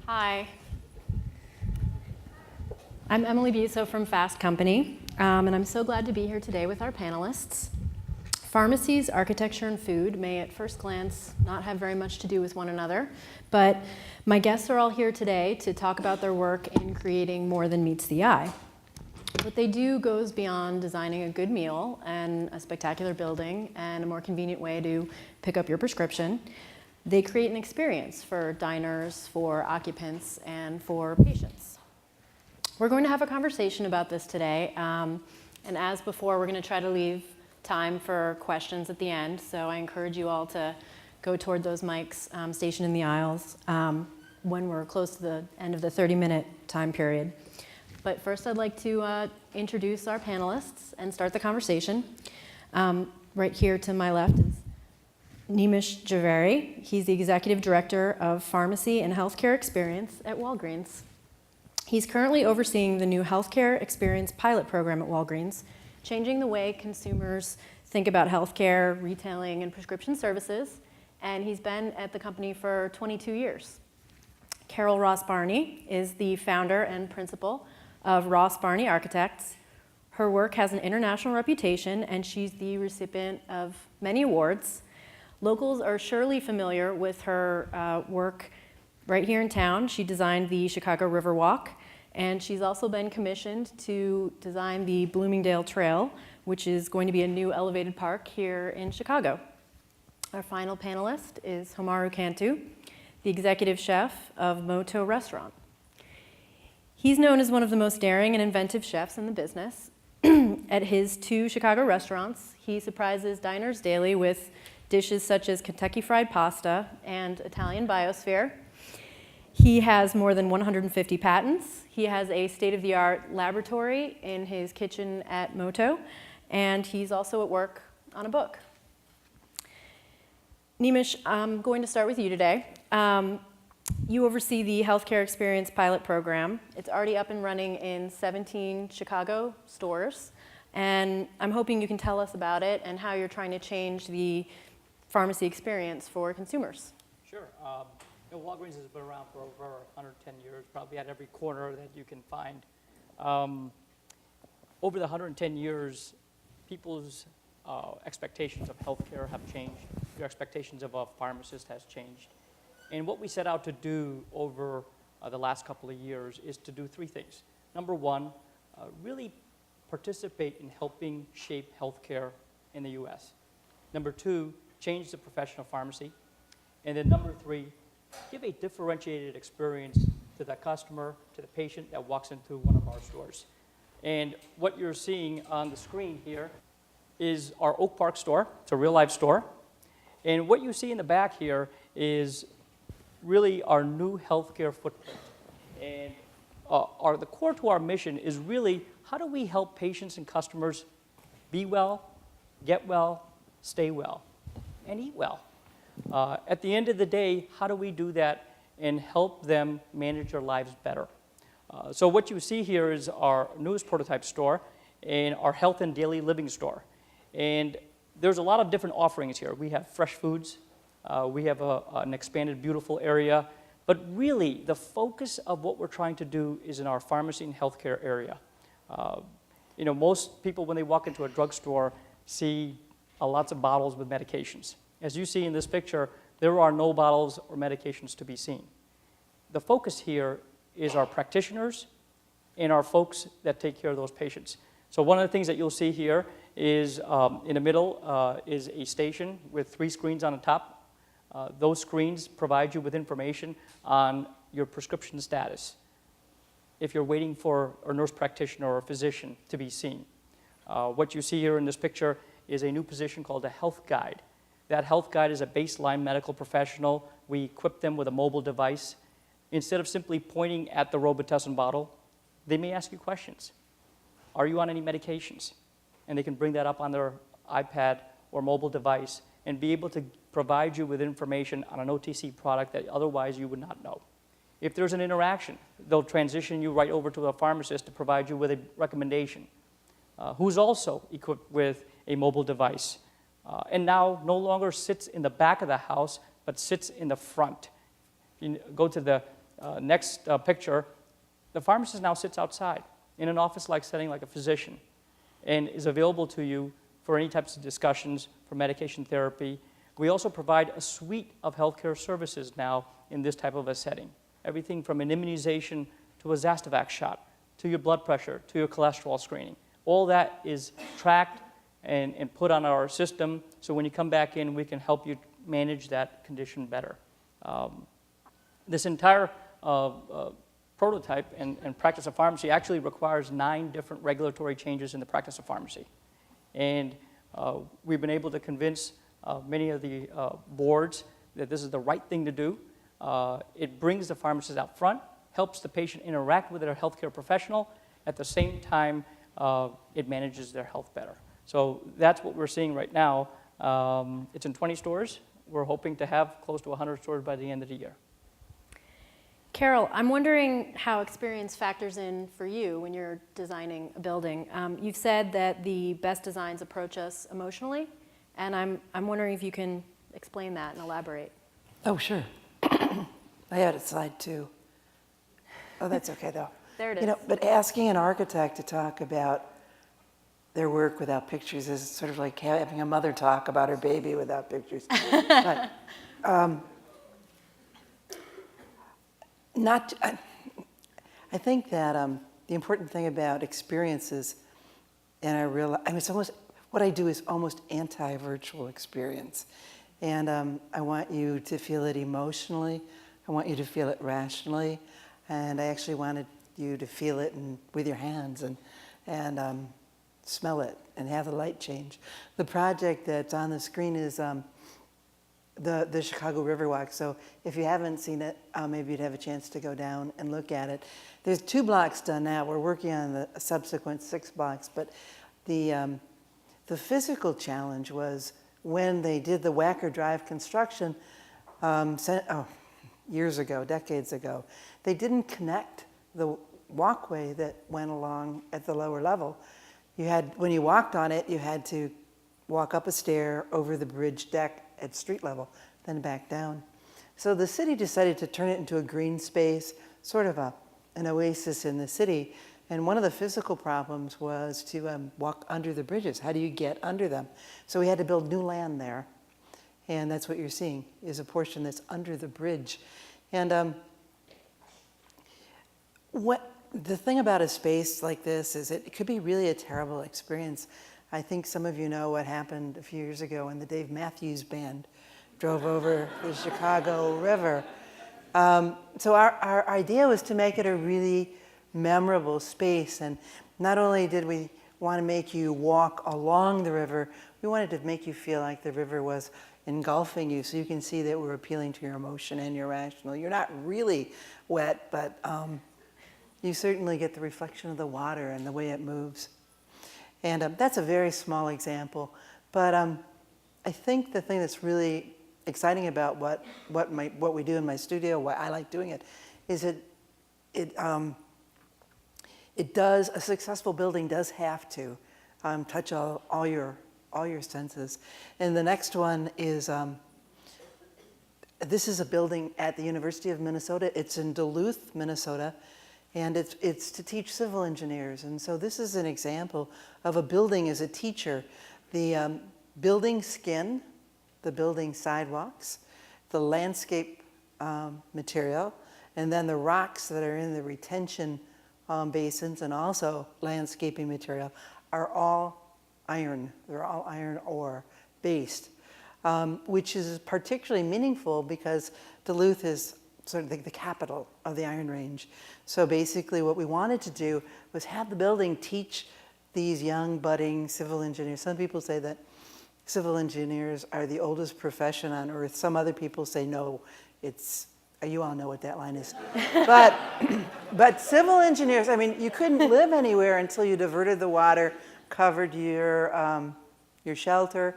Hi. I'm Emily Buso from Fast Company, and I'm so glad to be here today with our panelists. Pharmacies, architecture, and food may at first glance not have very much to do with one another, but my guests are all here today to talk about their work in creating more than meets the eye. What they do goes beyond designing a good meal and a spectacular building and a more convenient way to pick up your prescription. They create an experience for diners, for occupants, and for patients. We're going to have a conversation about this today, and as before, we're going to try to leave time for questions at the end, so I encourage you all to go toward those mics stationed in the aisles when we're close to the end of the 30-minute time period. But first, I'd like to introduce our panelists and start the conversation. Right here to my left is Nimesh Jhaveri. He's the Executive Director of Pharmacy and Healthcare Experience at Walgreens. He's currently overseeing the new Healthcare Experience pilot program at Walgreens, changing the way consumers think about healthcare, retailing, and prescription services, and he's been at the company for 22 years. Carol Ross Barney is the founder and principal of Ross Barney Architects. Her work has an international reputation, and she's the recipient of many awards. Locals are surely familiar with her work right here in town. She designed the Chicago Riverwalk, and she's also been commissioned to design the Bloomingdale Trail, which is going to be a new elevated park here in Chicago. Our final panelist is Homaro Cantu, the executive chef of Moto Restaurant. He's known as one of the most daring and inventive chefs in the business. At his 2 Chicago restaurants, he surprises diners daily with dishes such as Kentucky Fried Pasta and Italian Biosphere. He has more than 150 patents. He has a state-of-the-art laboratory in his kitchen at Moto, and he's also at work on a book. Nimesh, I'm going to start with you today. You oversee the Healthcare Experience pilot program. It's already up and running in 17 Chicago stores, and I'm hoping you can tell us about it and how you're trying to change the pharmacy experience for consumers. Sure. Walgreens has been around for over 110 years, probably at every corner that you can find. Over the 110 years, people's expectations of healthcare have changed. Their expectations of a pharmacist has changed. And what we set out to do over the last couple of years is to do 3 things. Number 1, really participate in helping shape healthcare in the U.S. Number 2, change the profession of pharmacy. And then number 3, give a differentiated experience to the customer, to the patient that walks into one of our stores. And what you're seeing on the screen here is our Oak Park store. It's a real-life store. And what you see in the back here is really our new healthcare footprint. And the core to our mission is really how do we help patients and customers be well, get well, stay well, and eat well. At the end of the day, how do we do that and help them manage their lives better? So what you see here is our newest prototype store and our health and daily living store. And there's a lot of different offerings here. We have fresh foods. We have an expanded, beautiful area. But really, the focus of what we're trying to do is in our pharmacy and healthcare area. Most people, when they walk into a drugstore, see lots of bottles with medications. As you see in this picture, there are no bottles or medications to be seen. The focus here is our practitioners and our folks that take care of those patients. So one of the things that you'll see here is in the middle is a station with 3 screens on the top. Those screens provide you with information on your prescription status, if you're waiting for a nurse practitioner or a physician to be seen. What you see here in this picture is a new position called a health guide. That health guide is a baseline medical professional. We equip them with a mobile device. Instead of simply pointing at the Robitussin bottle, they may ask you questions. Are you on any medications? And they can bring that up on their iPad or mobile device and be able to provide you with information on an OTC product that otherwise you would not know. If there's an interaction, they'll transition you right over to a pharmacist to provide you with a recommendation, who's also equipped with a mobile device. And now no longer sits in the back of the house, but sits in the front. You go to the next picture, the pharmacist now sits outside in an office-like setting like a physician and is available to you for any types of discussions, for medication therapy. We also provide a suite of healthcare services now in this type of a setting. Everything from an immunization to a Zastavax shot, to your blood pressure, to your cholesterol screening. All that is tracked and put on our system, so when you come back in, we can help you manage that condition better. This entire prototype and practice of pharmacy actually requires 9 different regulatory changes in the practice of pharmacy. And we've been able to convince many of the boards that this is the right thing to do. It brings the pharmacist out front, helps the patient interact with their healthcare professional. At the same time, it manages their health better. So that's what we're seeing right now. It's in 20 stores. We're hoping to have close to 100 stores by the end of the year. Carol, I'm wondering how experience factors in for you when you're designing a building. You've said that the best designs approach us emotionally, and I'm wondering if you can explain that and elaborate. Oh, sure. I had a slide too. Oh, that's okay though. There it is. You know, but asking an architect to talk about their work without pictures is sort of like having a mother talk about her baby without pictures. But, I think that the important thing about experiences, and it's almost, what I do is almost anti-virtual experience. And I want you to feel it emotionally. I want you to feel it rationally. And I actually wanted you to feel it with your hands and smell it and have the light change. The project that's on the screen is the Chicago Riverwalk. So if you haven't seen it, maybe you'd have a chance to go down and look at it. There's 2 blocks done now. We're working on the subsequent 6 blocks. But the physical challenge was when they did the Wacker Drive construction years ago, decades ago, they didn't connect the walkway that went along at the lower level. When you walked on it, you had to walk up a stair over the bridge deck at street level, then back down. So the city decided to turn it into a green space, sort of an oasis in the city. And one of the physical problems was to walk under the bridges. How do you get under them? So we had to build new land there. And that's what you're seeing, is a portion that's under the bridge. And the thing about a space like this is it could be really a terrible experience. I think some of you know what happened a few years ago when the Dave Matthews Band drove over the Chicago River. So our idea was to make it a really memorable space. And not only did we want to make you walk along the river, we wanted to make you feel like the river was engulfing you, so you can see that we're appealing to your emotion and your rational. You're not really wet, but you certainly get the reflection of the water and the way it moves. And that's a very small example. But I think the thing that's really exciting about what we do in my studio, why I like doing it, is a successful building does have to touch all your senses. And the next one is, this is a building at the University of Minnesota. It's in Duluth, Minnesota, and it's to teach civil engineers. And so this is an example of a building as a teacher. The building skin, the building sidewalks, the landscape material, and then the rocks that are in the retention basins and also landscaping material are all iron. They're all iron ore based, which is particularly meaningful because Duluth is sort of the capital of the Iron Range. So basically what we wanted to do was have the building teach these young budding civil engineers. Some people say that civil engineers are the oldest profession on earth. Some other people say no, you all know what that line is. But civil engineers, I mean, you couldn't live anywhere until you diverted the water, covered your shelter,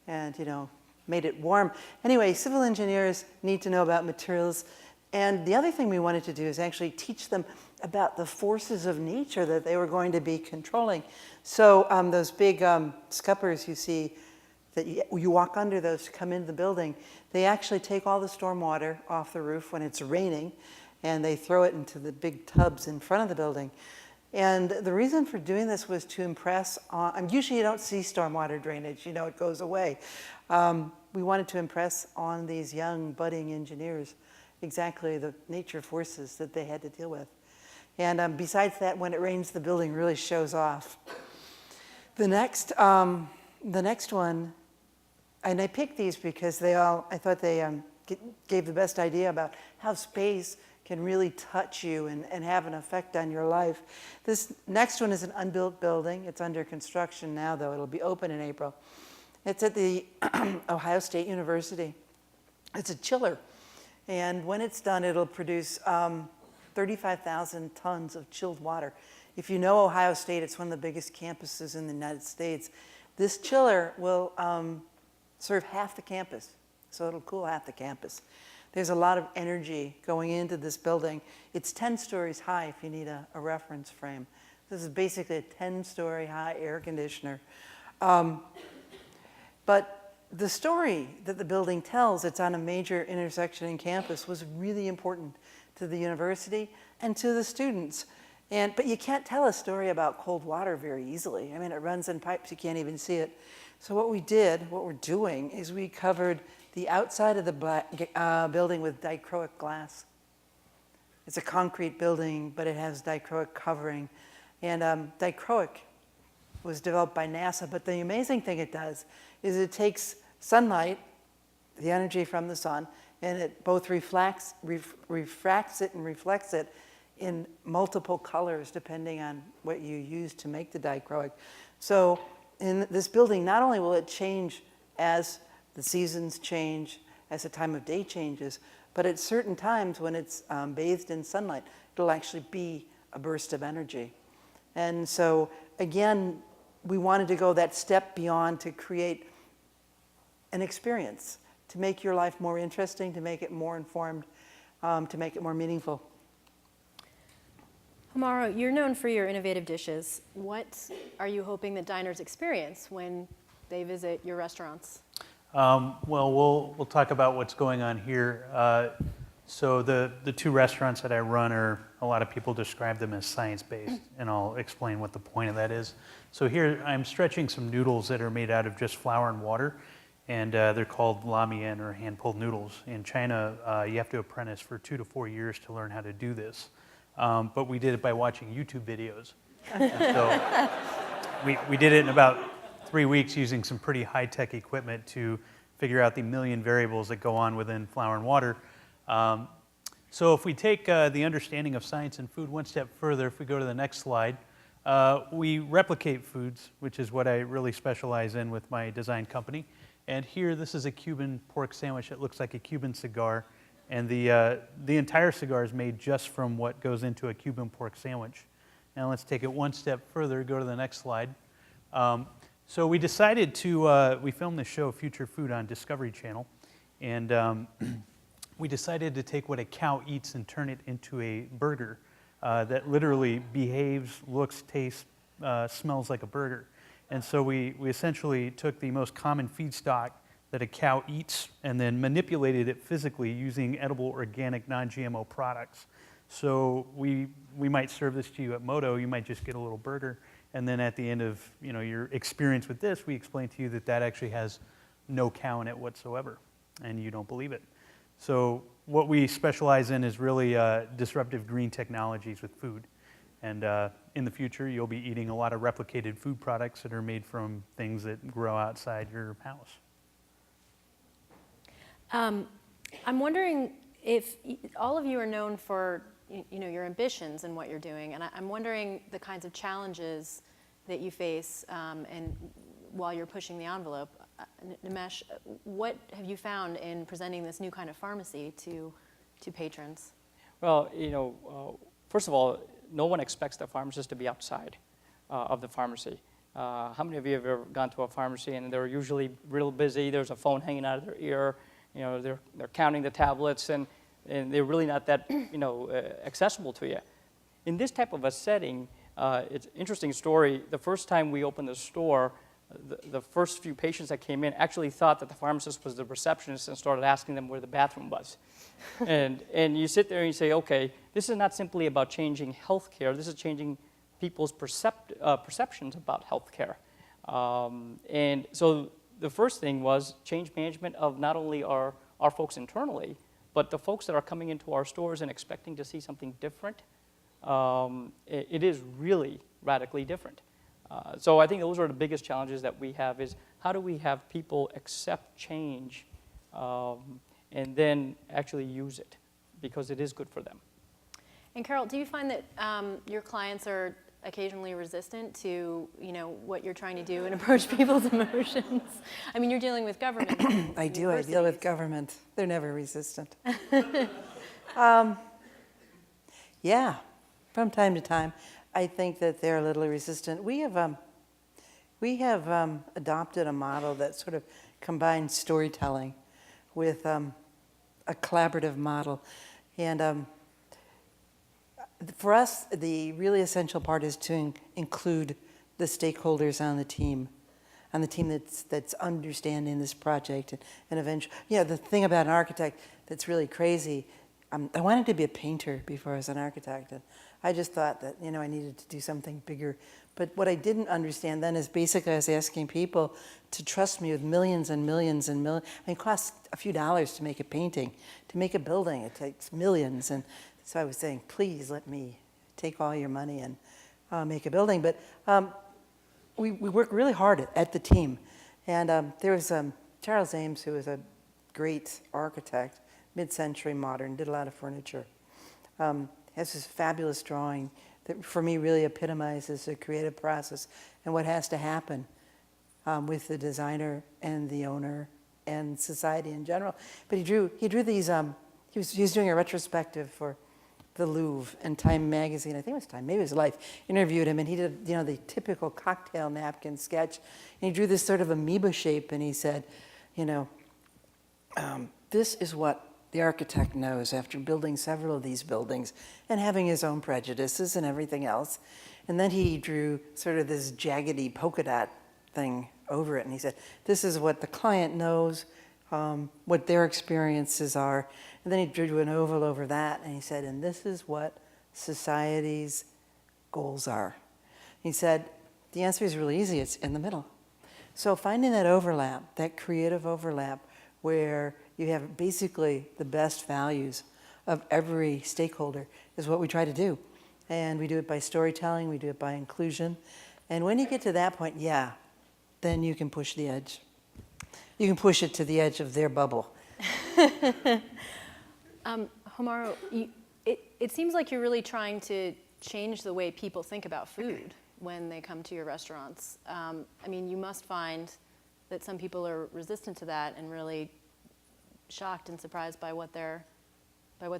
and made it warm. Anyway, civil engineers need to know about materials. And the other thing we wanted to do is actually teach them about the forces of nature that they were going to be controlling. So those big scuppers you see, that you walk under those to come into the building, they actually take all the storm water off the roof when it's raining, and they throw it into the big tubs in front of the building. And the reason for doing this was to impress on, usually you don't see stormwater drainage, you know, it goes away. We wanted to impress on these young budding engineers exactly the nature forces that they had to deal with. And besides that, when it rains, the building really shows off. The next one, and I picked these because I thought they gave the best idea about how space can really touch you and have an effect on your life. This next one is an unbuilt building. It's under construction now, though. It'll be open in April. It's at the Ohio State University. It's a chiller. And when it's done, it'll produce 35,000 tons of chilled water. If you know Ohio State, it's one of the biggest campuses in the United States. This chiller will serve half the campus, so it'll cool half the campus. There's a lot of energy going into this building. It's 10 stories high if you need a reference frame. This is basically a 10-story high air conditioner. But the story that the building tells, it's on a major intersection in campus, was really important to the university and to the students. But you can't tell a story about cold water very easily. I mean, it runs in pipes, you can't even see it. So what we're doing, is we covered the outside of the building with dichroic glass. It's a concrete building, but it has dichroic covering. And dichroic was developed by NASA, but the amazing thing it does is it takes sunlight, the energy from the sun, and it both refracts it and reflects it in multiple colors depending on what you use to make the dichroic. So in this building, not only will it change as the seasons change, as the time of day changes, but at certain times when it's bathed in sunlight, it'll actually be a burst of energy. And so again, we wanted to go that step beyond to create an experience, to make your life more interesting, to make it more informed, to make it more meaningful. Homaro, you're known for your innovative dishes. What are you hoping that diners experience when they visit your restaurants? Well, we'll talk about what's going on here. So the two restaurants that I run a lot of people describe them as science-based, and I'll explain what the point of that is. So here I'm stretching some noodles that are made out of just flour and water, and they're called la mian, or hand-pulled noodles. In China, you have to apprentice for 2 to 4 years to learn how to do this. But we did it by watching YouTube videos. So we did it in about 3 weeks using some pretty high-tech equipment to figure out the million variables that go on within flour and water. So if we take the understanding of science and food one step further, if we go to the next slide, we replicate foods, which is what I really specialize in with my design company. And here, this is a Cuban pork sandwich that looks like a Cuban cigar. And the entire cigar is made just from what goes into a Cuban pork sandwich. Now let's take it one step further, go to the next slide. So we decided to, we filmed this show, Future Food, on Discovery Channel. And we decided to take what a cow eats and turn it into a burger that literally behaves, looks, tastes, smells like a burger. And so we essentially took the most common feedstock that a cow eats and then manipulated it physically using edible, organic, non-GMO products. So we might serve this to you at Moto. You might just get a little burger. And then at the end of your experience with this, we explain to you that that actually has no cow in it whatsoever, and you don't believe it. So what we specialize in is really disruptive green technologies with food. And in the future, you'll be eating a lot of replicated food products that are made from things that grow outside your house. I'm wondering if all of you are known for your ambitions and what you're doing, and I'm wondering the kinds of challenges that you face and while you're pushing the envelope. Nimesh, what have you found in presenting this new kind of pharmacy to patrons? Well, first of all, no one expects the pharmacist to be outside of the pharmacy. How many of you have ever gone to a pharmacy and they're usually real busy? There's a phone hanging out of their ear. They're counting the tablets, and they're really not that accessible to you. In this type of a setting, it's an interesting story. The first time we opened the store, the first few patients that came in actually thought that the pharmacist was the receptionist and started asking them where the bathroom was. And you sit there and you say, okay, this is not simply about changing healthcare, this is changing people's perceptions about healthcare. And so the first thing was change management of not only our folks internally, but the folks that are coming into our stores and expecting to see something different. It is really radically different. So I think those are the biggest challenges that we have is how do we have people accept change and then actually use it because it is good for them. And Carol, do you find that your clients are occasionally resistant to, what you're trying to do and approach people's emotions? I mean, you're dealing with government. I do. I deal with government. They're never resistant. Yeah, from time to time, I think that they're a little resistant. We have adopted a model that sort of combines storytelling with a collaborative model, and for us, the really essential part is to include the stakeholders on the team that's understanding this project, and eventually, the thing about an architect that's really crazy. I wanted to be a painter before I was an architect, and I just thought that I needed to do something bigger. But what I didn't understand then is basically I was asking people to trust me with millions and millions and millions. I mean, it costs a few dollars to make a painting. To make a building, it takes millions. And so I was saying, please let me take all your money and make a building. But we worked really hard at the team. And there was Charles Ames, who was a great architect, mid-century modern, did a lot of furniture. Has this fabulous drawing that for me really epitomizes the creative process and what has to happen with the designer and the owner and society in general. But he drew these, he was doing a retrospective for the Louvre, and Time magazine, I think it was Time, maybe it was Life, interviewed him, and he did the typical cocktail napkin sketch, and he drew this sort of amoeba shape, and he said, this is what the architect knows after building several of these buildings and having his own prejudices and everything else. And then he drew sort of this jaggedy polka dot thing over it. And he said, this is what the client knows, what their experiences are. And then he drew an oval over that. And he said, and this is what society's goals are. He said, the answer is really easy. It's in the middle. So finding that overlap, that creative overlap, where you have basically the best values of every stakeholder is what we try to do. And we do it by storytelling, we do it by inclusion. And when you get to that point, then you can push the edge. You can push it to the edge of their bubble. Homaro, it seems like you're really trying to change the way people think about food when they come to your restaurants. I mean, you must find that some people are resistant to that and really shocked and surprised by what they're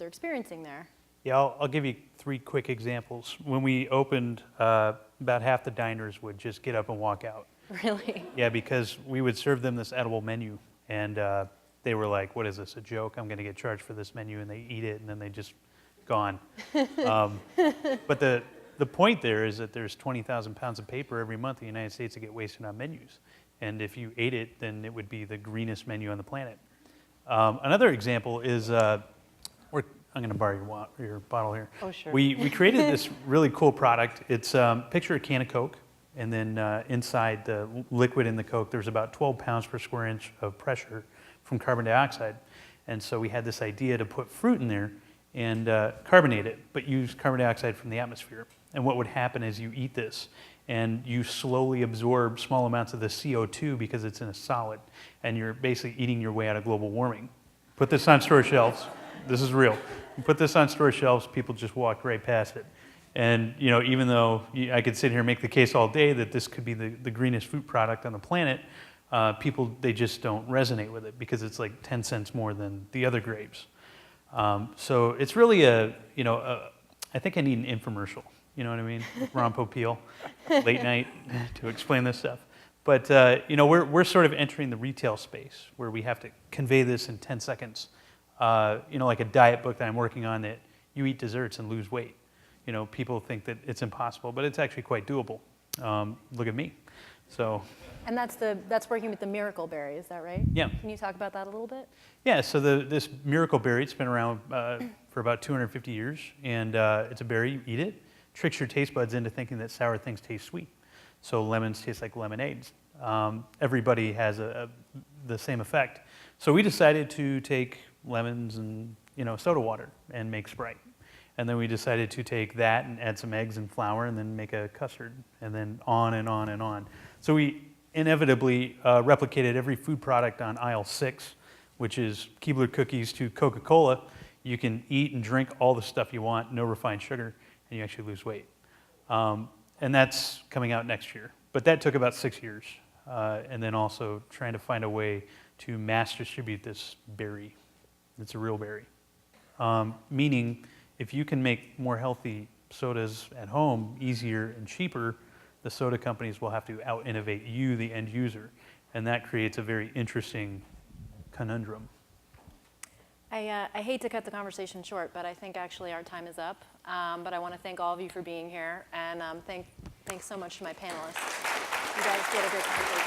experiencing there. Yeah, I'll give you 3 quick examples. When we opened, about half the diners would just get up and walk out. Really? Yeah, because we would serve them this edible menu, and they were like, what is this, a joke? I'm going to get charged for this menu, and they eat it, and then they just gone. But the point there is that there's 20,000 pounds of paper every month in the United States that get wasted on menus. And if you ate it, then it would be the greenest menu on the planet. Another example is, I'm going to borrow your bottle here. Oh, sure. We created this really cool product. It's picture a can of Coke, and then inside the liquid in the Coke, there's about 12 pounds per square inch of pressure from carbon dioxide. And so we had this idea to put fruit in there and carbonate it, but use carbon dioxide from the atmosphere. And what would happen is you eat this, and you slowly absorb small amounts of the CO2 because it's in a solid, and you're basically eating your way out of global warming. Put this on store shelves. This is real. You put this on store shelves, people just walk right past it. And even though I could sit here and make the case all day that this could be the greenest food product on the planet, people, they just don't resonate with it because it's like 10 cents more than the other grapes. So it's really I think I need an infomercial. You know what I mean? Ron Popeil, late night, to explain this stuff. But we're sort of entering the retail space where we have to convey this in 10 seconds. Like a diet book that I'm working on that you eat desserts and lose weight. People think that it's impossible, but it's actually quite doable. Look at me. So And that's working with the miracle berry, is that right? Yeah. Can you talk about that a little bit? Yeah, so this miracle berry, it's been around for about 250 years, and it's a berry, you eat it, tricks your taste buds into thinking that sour things taste sweet. So lemons taste like lemonades. Everybody has the same effect. So we decided to take lemons and soda water and make Sprite. And then we decided to take that and add some eggs and flour and then make a custard, and then on and on and on. So we inevitably replicated every food product on aisle 6, which is Keebler cookies to Coca-Cola. You can eat and drink all the stuff you want, no refined sugar, and you actually lose weight. And that's coming out next year. But that took about 6 years. And then also trying to find a way to mass distribute this berry. It's a real berry. Meaning, if you can make more healthy sodas at home easier and cheaper, the soda companies will have to out-innovate you, the end user. And that creates a very interesting conundrum. I hate to cut the conversation short, but I think actually our time is up. But I want to thank all of you for being here, and thanks so much to my panelists. You guys did a great conversation.